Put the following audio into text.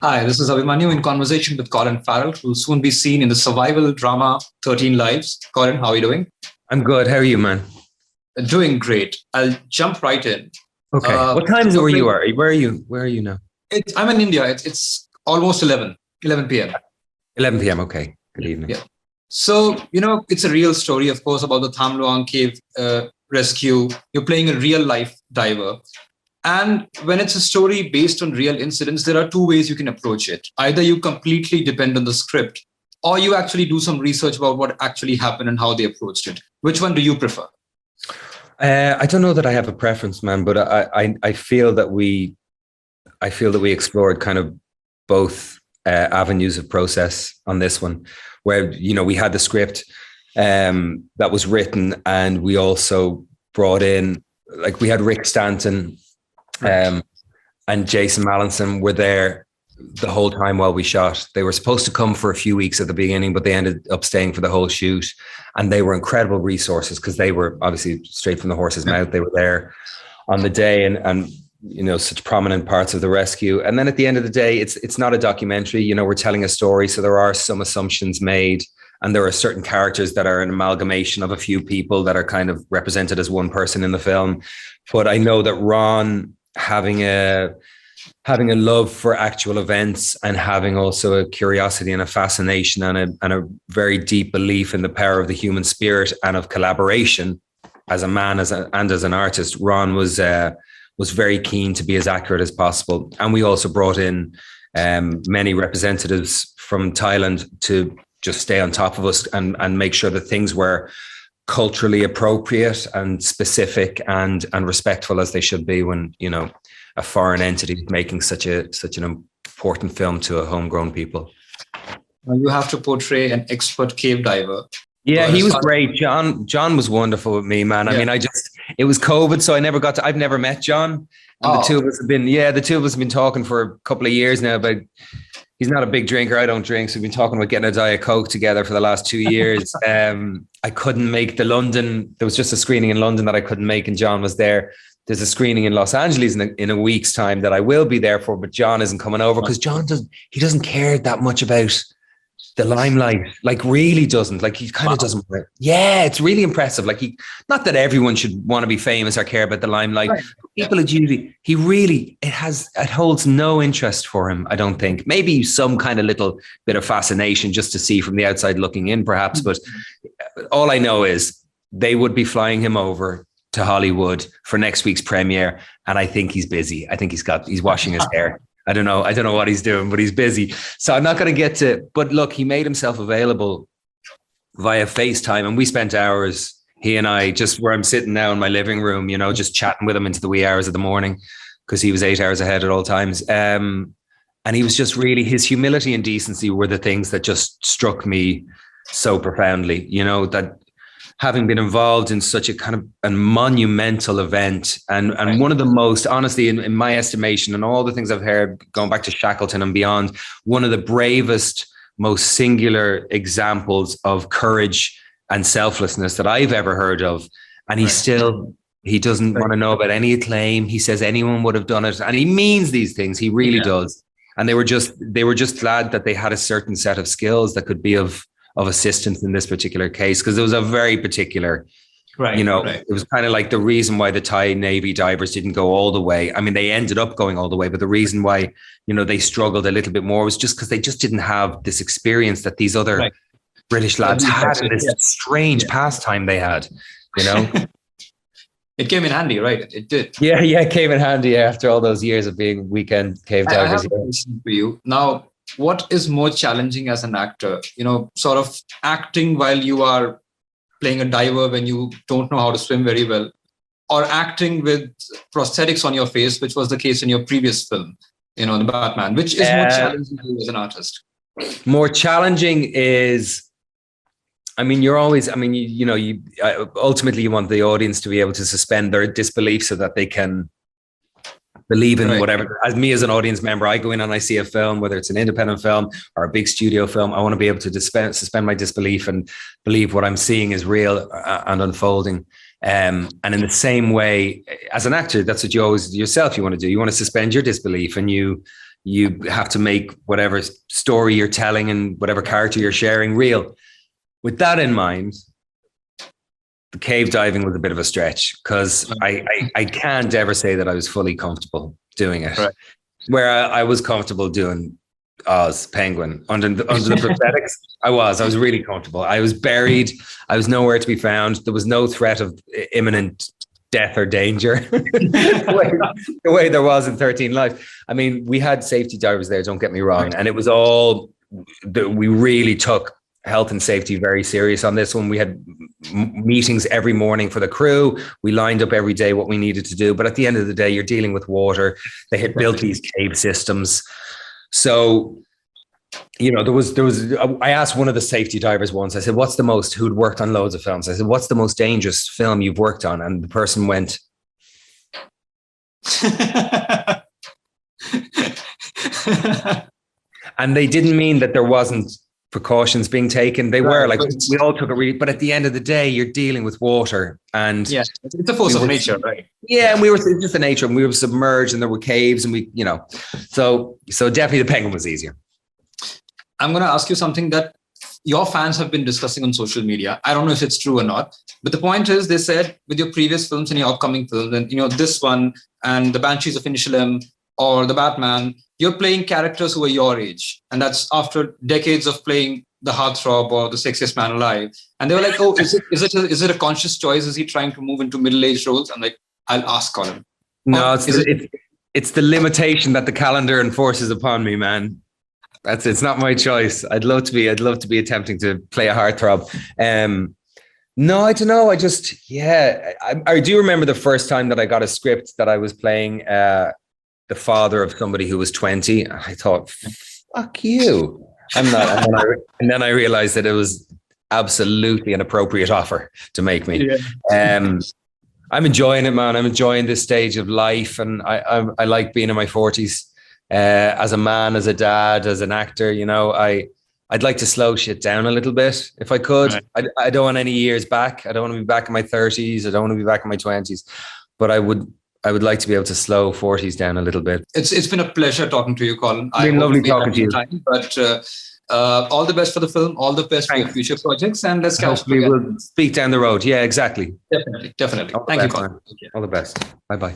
Hi, this is Abhimanyu in conversation with Colin Farrell, who will soon be seen in the survival drama 13 Lives. Colin, how are you doing? I'm good. How are you, man? Doing great. I'll jump right in. Okay. Uh, What time is it so where you great. are? Where are you? Where are you now? I'm in India. It's almost 11 p.m. 11 p.m. Okay. Good evening. Yeah. So, it's a real story, of course, about the Tham Luang cave rescue. You're playing a real life diver. And when it's a story based on real incidents, there are two ways you can approach it. Either you completely depend on the script, or you actually do some research about what actually happened and how they approached it. Which one do you prefer? I don't know that I have a preference, man, but I feel that we explored kind of both avenues of process on this one, where we had the script that was written, and we also brought in, like, we had Rick Stanton and Jason Mallinson were there the whole time while we shot. They were supposed to come for a few weeks at the beginning, but they ended up staying for the whole shoot. And they were incredible resources because they were obviously straight from the horse's mouth. They were there on the day and such prominent parts of the rescue. And then at the end of the day, it's not a documentary. We're telling a story, so there are some assumptions made, and there are certain characters that are an amalgamation of a few people that are kind of represented as one person in the film. But I know that Ron, having a love for actual events and having also a curiosity and a fascination and a very deep belief in the power of the human spirit and of collaboration as a man and as an artist, Ron was very keen to be as accurate as possible. And we also brought in many representatives from Thailand to just stay on top of us and make sure that things were culturally appropriate and specific and respectful, as they should be when a foreign entity is making such an important film to a homegrown people. You have to portray an expert cave diver. Yeah, he was great. John was wonderful with me, man. I mean, it was COVID, so I've never met John. And the two of us have been talking for a couple of years now, but he's not a big drinker. I don't drink. So we've been talking about getting a Diet Coke together for the last 2 years. I couldn't make the London. There was just a screening in London that I couldn't make, and John was there. There's a screening in Los Angeles in a week's time that I will be there for, but John isn't coming over because John doesn't care that much about the limelight. Like, really doesn't. Like, he kind of doesn't. Yeah, it's really impressive. Like, not that everyone should want to be famous or care about the limelight. Right. People at duty, it holds no interest for him, I don't think. Maybe some kind of little bit of fascination just to see from the outside looking in, perhaps. But all I know is they would be flying him over to Hollywood for next week's premiere, and I think he's busy. I think he's washing his hair. I don't know what he's doing, but he's busy. So I'm not going to get to, but look, he made himself available via FaceTime, and we spent hours, he and I, just where I'm sitting now in my living room, just chatting with him into the wee hours of the morning, because he was 8 hours ahead at all times. And he was just really, his humility and decency were the things that just struck me so profoundly, that having been involved in such a kind of a monumental event and one of the most, honestly, in my estimation, and all the things I've heard going back to Shackleton and beyond, one of the bravest, most singular examples of courage and selflessness that I've ever heard of. And he doesn't want to know about any acclaim. He says anyone would have done it. And he means these things. He really does. And they were just glad that they had a certain set of skills that could be of assistance in this particular case, because it was a very particular, it was kind of like the reason why the Thai Navy divers didn't go all the way. I mean, they ended up going all the way, but the reason why, they struggled a little bit more was just because they just didn't have this experience that these other British lads had, and this strange pastime they had, It came in handy, right? It did. Yeah, it came in handy after all those years of being weekend cave divers. I have a question for you. Now, what is more challenging as an actor, sort of acting while you are playing a diver when you don't know how to swim very well, or acting with prosthetics on your face, which was the case in your previous film, the Batman, which is more challenging for you as an artist? More challenging is, I mean, ultimately you want the audience to be able to suspend their disbelief so that they can believe in whatever. As me, as an audience member, I go in and I see a film, whether it's an independent film or a big studio film, I want to be able to suspend my disbelief and believe what I'm seeing is real and unfolding. And in the same way, as an actor, that's what you always yourself you want to do. You want to suspend your disbelief, and you You have to make whatever story you're telling and whatever character you're sharing real. With that in mind, the cave diving was a bit of a stretch because I can't ever say that I was fully comfortable doing it. Right. Where I was comfortable doing Oz, Penguin, under the prosthetics, I was really comfortable. I was buried. I was nowhere to be found. There was no threat of imminent death or danger the way there was in 13 Life. I mean, we had safety divers there, don't get me wrong. And it was all, we really took health and safety very serious on this one. We had meetings every morning for the crew. We lined up every day what we needed to do. But at the end of the day, you're dealing with water. They had built these cave systems. So, you know, there was, I asked one of the safety divers once, I said, who'd worked on loads of films? I said, what's the most dangerous film you've worked on? And the person went, and they didn't mean that there wasn't precautions being taken. They were like, we all took a but at the end of the day, you're dealing with water, and it's a force of nature, right? Yeah, and it's just the nature, and we were submerged, and there were caves, and we, you know, so definitely the Penguin was easier. I'm going to ask you something that your fans have been discussing on social media. I don't know if it's true or not, but the point is, they said with your previous films and your upcoming films, and you know, this one and the Banshees of Inisherim or the Batman, you're playing characters who are your age. And that's after decades of playing the heartthrob or the sexiest man alive. And they were like, oh, is it a conscious choice? Is he trying to move into middle-aged roles? I'm like, I'll ask Colin. No, it's the limitation that the calendar enforces upon me, man. It's not my choice. I'd love to be attempting to play a heartthrob. No, I don't know. I do remember the first time that I got a script that I was playing the father of somebody who was 20. I thought, fuck you. I'm not. And then I realized that it was absolutely an appropriate offer to make me. Yeah. I'm enjoying it, man. I'm enjoying this stage of life. And I like being in my 40s as a man, as a dad, as an actor. You know, I'd like to slow shit down a little bit if I could. Right. I don't want any years back. I don't want to be back in my 30s. I don't want to be back in my 20s. But I would like to be able to slow 40s down a little bit. It's been a pleasure talking to you, Colin. It's been lovely talking to you. But all the best for the film, all the best for your future projects, and let's catch up again. We'll speak down the road. Yeah, exactly. Definitely. Thank you, Colin. All the best. Bye-bye.